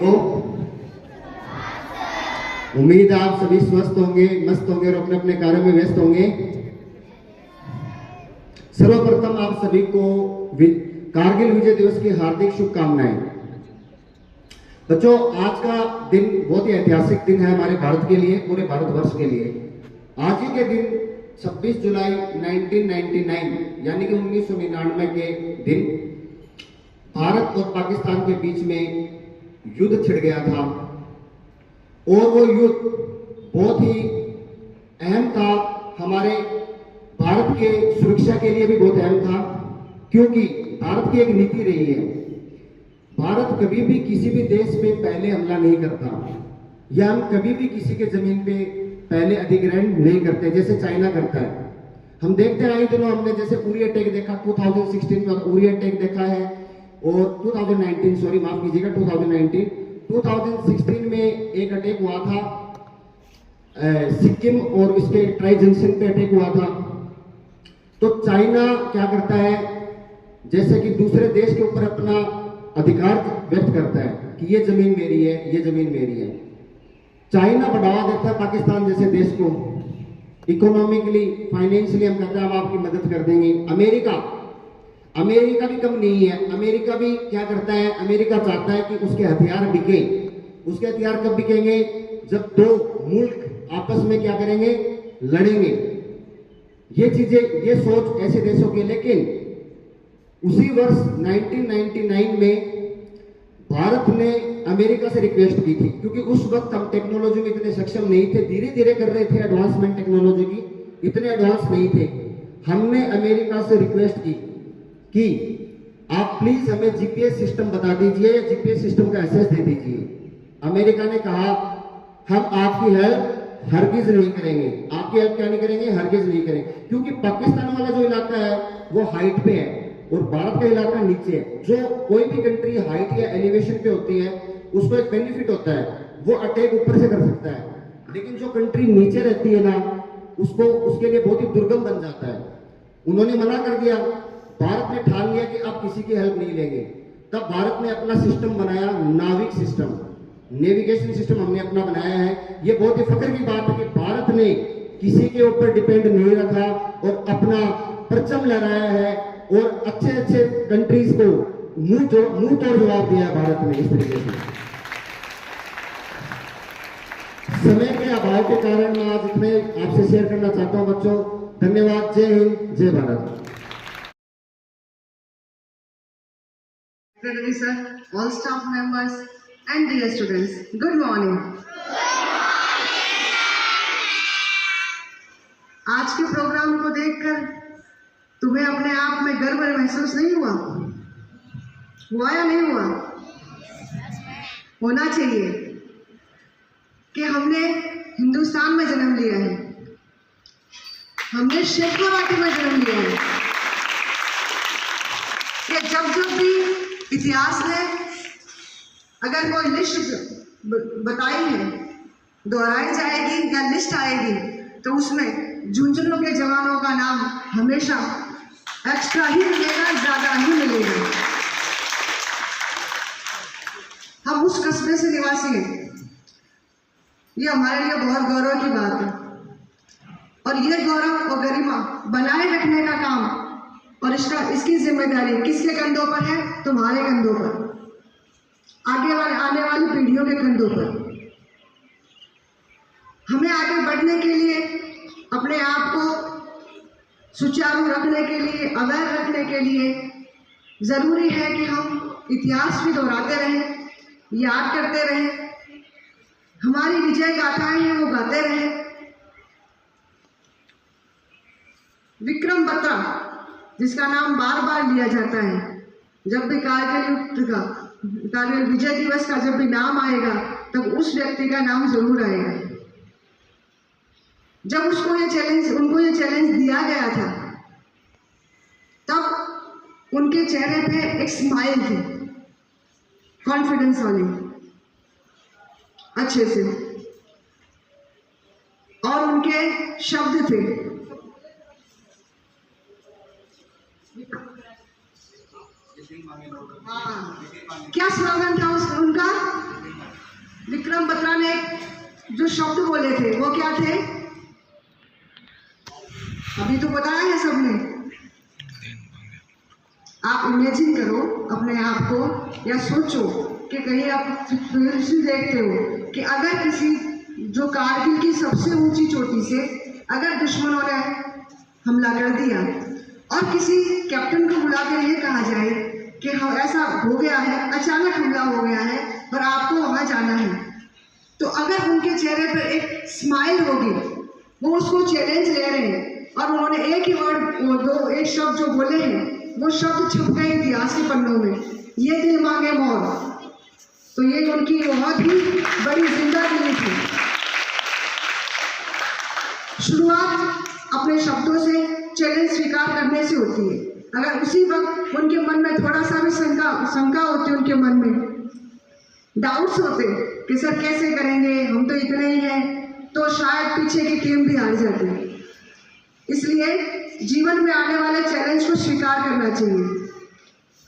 तो उम्मीद आप सभी स्वस्थ होंगे, मस्त होंगे और अपने अपने कार्यों में व्यस्त होंगे। सर्वप्रथम आप सभी को कारगिल विजय दिवस की हार्दिक शुभकामनाएं। बच्चों, आज का दिन बहुत ही ऐतिहासिक दिन है हमारे भारत के लिए, पूरे भारतवर्ष के लिए। आज ही के दिन 26 जुलाई 1999 यानी कि 1999 के दिन भारत और पाकिस्तान के बीच में युद्ध छिड़ गया था और वो युद्ध बहुत ही अहम था। हमारे भारत के सुरक्षा के लिए भी बहुत अहम था, क्योंकि भारत की एक नीति रही है, भारत कभी भी किसी भी देश पे पहले हमला नहीं करता, या हम कभी भी किसी के जमीन पे पहले अधिग्रहण नहीं करते जैसे चाइना करता है। हम देखते हैं, दिनों हमने जैसे उरी अटैक देखा 2016 में, उरी अटैक देखा है, और 2019 सॉरी माफ कीजिएगा 2016 में एक अटैक हुआ था सिक्किम और इसके ट्राई जंक्शन पे अटैक हुआ था। तो चाइना क्या करता है, जैसे कि दूसरे देश के ऊपर अपना अधिकार व्यक्त करता है कि ये जमीन मेरी है, ये जमीन मेरी है। चाइना बढ़ावा देता है पाकिस्तान जैसे देश को, इकोनॉमिकली फाइनेंशियली हम कहते हैं हम आपकी मदद कर देंगे। अमेरिका भी कम नहीं है, अमेरिका भी क्या करता है, अमेरिका चाहता है कि उसके हथियार बिके। उसके हथियार कब बिकेंगे, जब दो मुल्क आपस में क्या करेंगे, लड़ेंगे। ये चीजें, ये सोच ऐसे देशों की। लेकिन उसी वर्ष 1999 में भारत ने अमेरिका से रिक्वेस्ट की थी, क्योंकि उस वक्त हम टेक्नोलॉजी में इतने सक्षम नहीं थे, धीरे धीरे कर रहे थे एडवांसमेंट टेक्नोलॉजी की, इतने एडवांस नहीं थे। हमने अमेरिका से रिक्वेस्ट की कि आप प्लीज हमें जीपीएस सिस्टम बता दीजिए, या जीपीएस सिस्टम का एक्सेस दे दीजिए। अमेरिका ने कहा हम आपकी हेल्प हरगिज नहीं करेंगे। आपकी हेल्प क्या नहीं करेंगे, हरगिज नहीं करेंगे, क्योंकि पाकिस्तान वाला जो इलाका है वो हाइट पे है और भारत का इलाका नीचे है। जो कोई भी कंट्री हाइट या एलिवेशन पे होती है उसको एक बेनिफिट होता है, वो अटैक ऊपर से कर सकता है। लेकिन जो कंट्री नीचे रहती है ना, उसको उसके लिए बहुत ही दुर्गम बन जाता है। उन्होंने मना कर दिया, भारत ने ठान लिया कि अब किसी की हेल्प नहीं लेंगे। तब भारत ने अपना सिस्टम बनाया, नाविक सिस्टम, नेविगेशन सिस्टम हमने अपना बनाया है। ये बहुत ही फख्र की बात है कि भारत ने किसी के ऊपर डिपेंड नहीं रखा और अपना परचम लहराया है, और अच्छे अच्छे कंट्रीज को मुंह तोड़ जवाब दिया है भारत ने। इस तरीके से समय के अभाव के कारण मैं आज इतने आपसे शेयर करना चाहता हूं बच्चों। धन्यवाद। जय हिंद, जय Bharat. Secretary sir, all staff members and dear students, good morning. आज के प्रोग्राम को देखकर तुम्हें अपने आप में गर्व महसूस नहीं हुआ? हुआ या नहीं हुआ? होना चाहिए कि हमने हिंदुस्तान में जन्म लिया है, हमने शेखावाटी में जन्म लिया है। कि जब जब भी इतिहास में अगर कोई लिस्ट बताई है, दोहराई जाएगी या लिस्ट आएगी, तो उसमें झुंझुनू के जवानों का नाम हमेशा एक्स्ट्रा ही मिलेगा, ज्यादा ही मिलेगा। हम उस कस्बे से निवासी हैं, ये हमारे लिए बहुत गौरव की बात है। और ये गौरव और गरिमा बनाए रखने का काम और इसकी जिम्मेदारी किसके कंधों पर है? तुम्हारे कंधों पर, आने वाली पीढ़ियों के कंधों पर। हमें आगे बढ़ने के लिए, अपने आप को सुचारू रखने के लिए, अवेयर रखने के लिए जरूरी है कि हम इतिहास भी दोहराते रहें, याद करते रहें, हमारी विजय गाथाएं हैं वो गाते रहें। विक्रम बत्रा, जिसका नाम बार बार लिया जाता है, जब भी कारगिल विजय दिवस का जब भी नाम आएगा, तब उस व्यक्ति का नाम जरूर आएगा। जब उनको ये चैलेंज दिया गया था, तब उनके चेहरे पे एक स्माइल थी, कॉन्फिडेंस वाली, अच्छे से, और उनके शब्द थे, हाँ, क्या स्लोगन था उनका? विक्रम बत्रा ने जो शब्द बोले थे वो क्या थे? अभी तो बताया है सबने। आप इमेजिन करो अपने आप को, या सोचो कि कहीं आप फिल्म देखते हो कि अगर किसी जो कारगिल की सबसे ऊंची चोटी से अगर दुश्मनों ने हमला कर दिया और किसी कैप्टन को बुलाकर ये कहा जाए कि हाँ ऐसा हो गया है, अचानक हमला हो गया है और आपको वहाँ जाना है, तो अगर उनके चेहरे पर एक स्माइल होगी, वो उसको चैलेंज ले रहे हैं और उन्होंने एक ही वर्ड एक शब्द जो बोले हैं वो शब्द छप गए इतिहास के पन्नों में, ये दिल मांगे मोर। तो ये उनकी बहुत ही बड़ी जिंदा दिली थी। शुरुआत अपने शब्दों से, चैलेंज स्वीकार करने से होती है। अगर उसी वक्त उनके मन में थोड़ा सा भी शंका होती, उनके मन में डाउट्स होते कि सर कैसे करेंगे, हम तो इतने ही हैं, तो शायद पीछे की टीम भी हार जाती। इसलिए जीवन में आने वाले चैलेंज को स्वीकार करना चाहिए।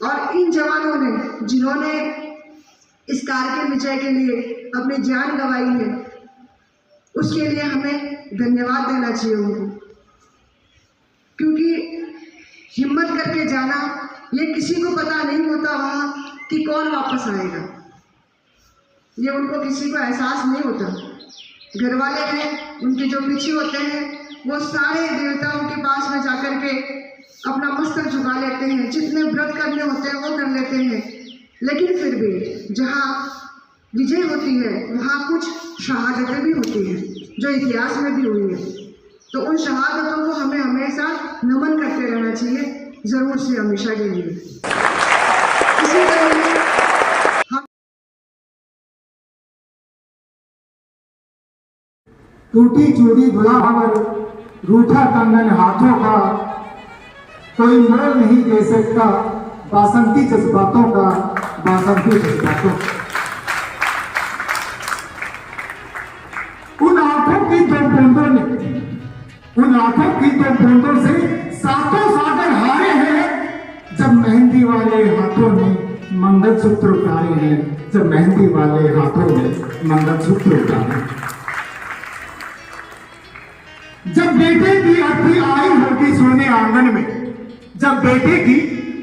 और इन जवानों ने जिन्होंने इस कारगिल विजय के लिए अपनी जान गंवाई है, उसके लिए हमें धन्यवाद देना चाहिए उनको, क्योंकि हिम्मत करके जाना, ये किसी को पता नहीं होता वहाँ कि कौन वापस आएगा, ये उनको किसी को एहसास नहीं होता। घर वाले हैं उनके जो पीछे होते हैं, वो सारे देवताओं के पास में जाकर के अपना मस्तक झुका लेते हैं, जितने व्रत करने होते हैं वो कर लेते हैं, लेकिन फिर भी जहाँ विजय होती है वहाँ कुछ शहादतें भी होती हैं जो इतिहास में भी हुई है। तो उन शहादतों को हमें हमेशा नमन करते रहना चाहिए, जरूर से हमेशा के लिए। इसी तरह टूटी चूड़ी धुलावर, रूठा कंगन हाथों का, कोई मोल नहीं दे सकता बासंती जज्बातों का, बासंती जज्बातों का। उन आंखों की दो बूंदों ने, उन आंखों की दो बूंदों से सातों सागर हारे हैं, जब मेहंदी वाले हाथों ने मंगलसूत्र उतारे हैं, जब मेहंदी वाले हाथों ने मंगलसूत्र उतारे। जब बेटे की अर्थी आई होगी सोने आंगन में, जब बेटे की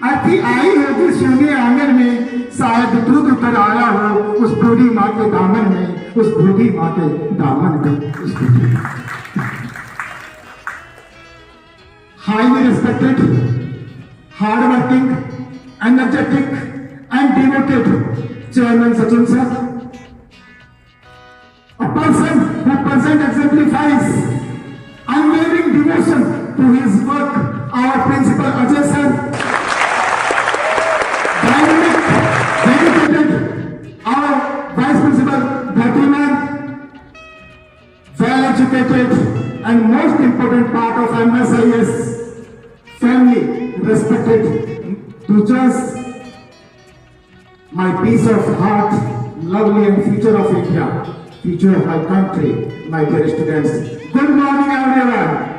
अर्थी आई होगी सोने आंगन में, शायद दूध उतर आया हो उस बूढ़ी माँ के दामन में, उस बूढ़ी माँ के दामन में, उस बूढ़ी माँ। Highly respected, hard-working, energetic, and devoted Chairman Sachin sir, a person who exemplifies unwavering devotion to his work, our Principal Ajay sir, dynamic, dedicated, our Vice Principal Bhathiman, well-educated, and most important part of MSIS family, respected teachers, my peace of heart, lovely and future of India, future of my country, my dear students. Good morning everyone.